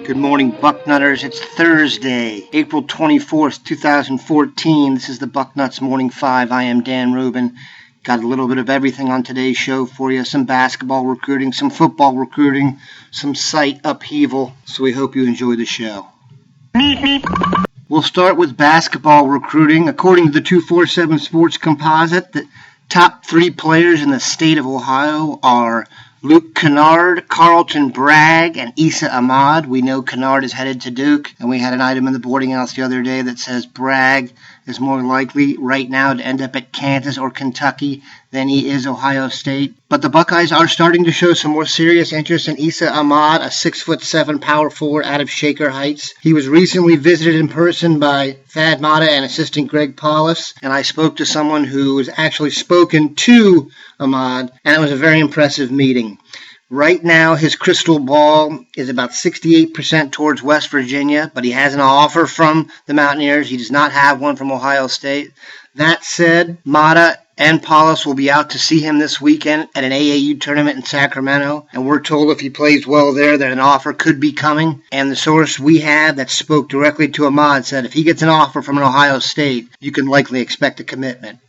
Good morning, Bucknutters. It's Thursday, April 24th, 2014. This is the Bucknuts Morning 5. I am Dan Rubin. Got a little bit of everything on today's show for you. Some basketball recruiting, some football recruiting, some site upheaval. So we hope you enjoy the show. We'll start with basketball recruiting. According to the 247 Sports Composite, the top three players in the state of Ohio are Luke Kennard, Carlton Bragg, and Issa Ahmad. We know Kennard is headed to Duke, and we had an item in the boarding house the other day that says Bragg is more likely right now to end up at Kansas or Kentucky than he is Ohio State. But the Buckeyes are starting to show some more serious interest in Issa Ahmad, a 6'7" power forward out of Shaker Heights. He was recently visited in person by Thad Matta and assistant Greg Paulus, and I spoke to someone who was actually spoken to Ahmad, and it was a very impressive meeting. Right now, his crystal ball is about 68% towards West Virginia, but he has an offer from the Mountaineers. He does not have one from Ohio State. That said, Mata and Paulus will be out to see him this weekend at an AAU tournament in Sacramento, and we're told if he plays well there that an offer could be coming. And the source we have that spoke directly to Ahmad said if he gets an offer from an Ohio State, you can likely expect a commitment.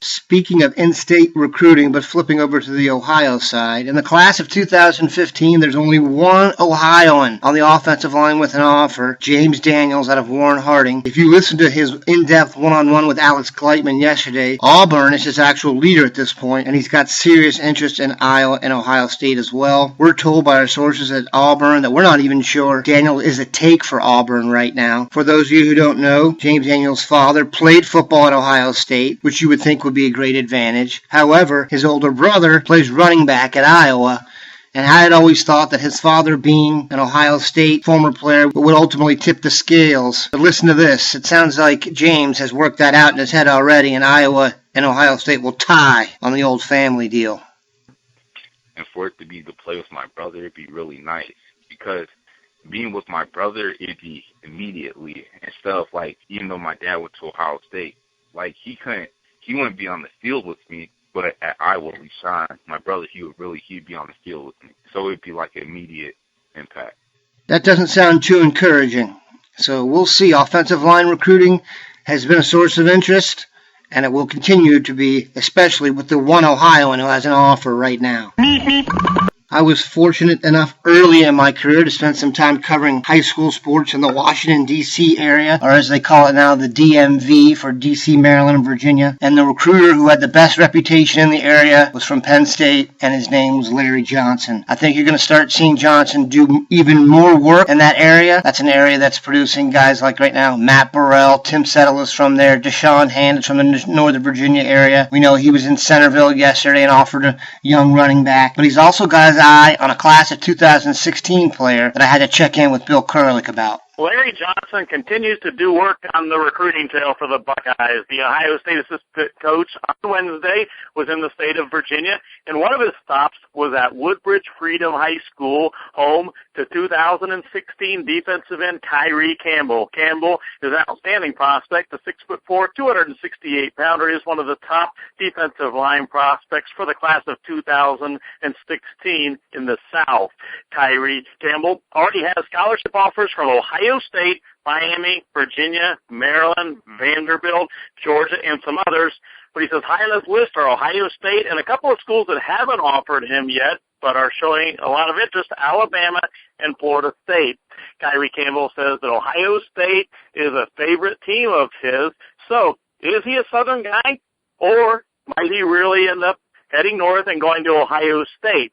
Speaking of in-state recruiting, but flipping over to the Ohio side, in the class of 2015, there's only one Ohioan on the offensive line with an offer, James Daniels out of Warren Harding. If you listen to his in-depth one-on-one with Alex Gleitman yesterday, Auburn is his actual leader at this point, and he's got serious interest in Iowa and Ohio State as well. We're told by our sources at Auburn that we're not even sure Daniel is a take for Auburn right now. For those of you who don't know, James Daniels' father played football at Ohio State, which you would think would be a great advantage. However, his older brother plays running back at Iowa, and I had always thought that his father, being an Ohio State former player, would ultimately tip the scales. But listen to this. It sounds like James has worked that out in his head already, and Iowa and Ohio State will tie on the old family deal. And for it to be to play with my brother, it'd be really nice, because being with my brother, it'd be immediately, instead of like, even though my dad went to Ohio State, like he wouldn't be on the field with me, but at Iowa we shine. My brother, he'd be on the field with me. So it'd be like an immediate impact. That doesn't sound too encouraging. So we'll see. Offensive line recruiting has been a source of interest, and it will continue to be, especially with the one Ohioan who has an offer right now. I was fortunate enough early in my career to spend some time covering high school sports in the Washington, D.C. area, or as they call it now, the DMV for D.C., Maryland, and Virginia. And the recruiter who had the best reputation in the area was from Penn State, and his name was Larry Johnson. I think you're going to start seeing Johnson do even more work in that area. That's an area that's producing guys like right now, Matt Burrell, Tim Settle is from there, Deshaun Hand is from the Northern Virginia area. We know he was in Centerville yesterday and offered a young running back, but he's also got his eye on a class of 2016 player that I had to check in with Bill Kurlick about. Larry Johnson continues to do work on the recruiting trail for the Buckeyes. The Ohio State assistant coach on Wednesday was in the state of Virginia, and one of his stops was at Woodbridge Freedom High School, home to 2016 defensive end Tyree Campbell. Campbell is an outstanding prospect, a 6'4", 268-pounder, is one of the top defensive line prospects for the class of 2016 in the South. Tyree Campbell already has scholarship offers from Ohio State, Miami, Virginia, Maryland, Vanderbilt, Georgia, and some others. But he says high on his list are Ohio State and a couple of schools that haven't offered him yet, but are showing a lot of interest, Alabama and Florida State. Tyree Campbell says that Ohio State is a favorite team of his. So is he a Southern guy, or might he really end up heading north and going to Ohio State?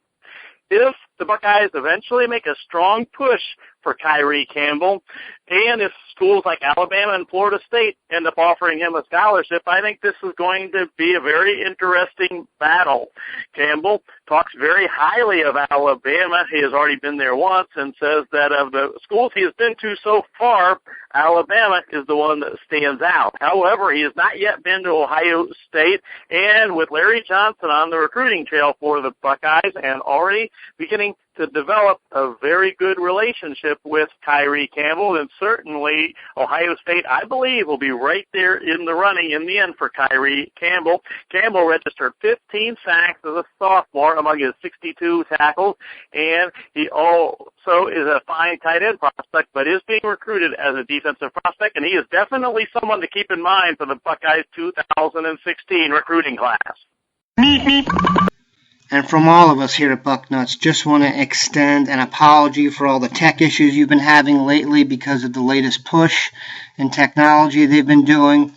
If the Buckeyes eventually make a strong push for Tyree Campbell, and if schools like Alabama and Florida State end up offering him a scholarship, I think this is going to be a very interesting battle. Campbell talks very highly of Alabama. He has already been there once and says that of the schools he has been to so far, Alabama is the one that stands out. However, he has not yet been to Ohio State, and with Larry Johnson on the recruiting trail for the Buckeyes and already beginning beginning to develop a very good relationship with Tyree Campbell, and certainly Ohio State, I believe, will be right there in the running in the end for Tyree Campbell. Campbell registered 15 sacks as a sophomore among his 62 tackles, and he also is a fine tight end prospect, but is being recruited as a defensive prospect, and he is definitely someone to keep in mind for the Buckeyes 2016 recruiting class. And from all of us here at Bucknuts, just want to extend an apology for all the tech issues you've been having lately because of the latest push in technology they've been doing.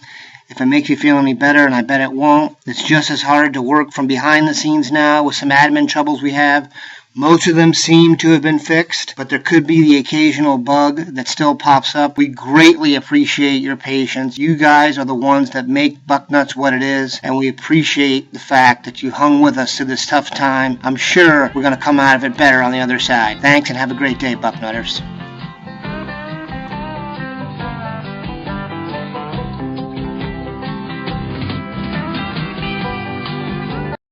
If it makes you feel any better, and I bet it won't, it's just as hard to work from behind the scenes now with some admin troubles we have. Most of them seem to have been fixed, but there could be the occasional bug that still pops up. We greatly appreciate your patience. You guys are the ones that make Bucknuts what it is, and we appreciate the fact that you hung with us through this tough time. I'm sure we're going to come out of it better on the other side. Thanks, and have a great day, Bucknutters.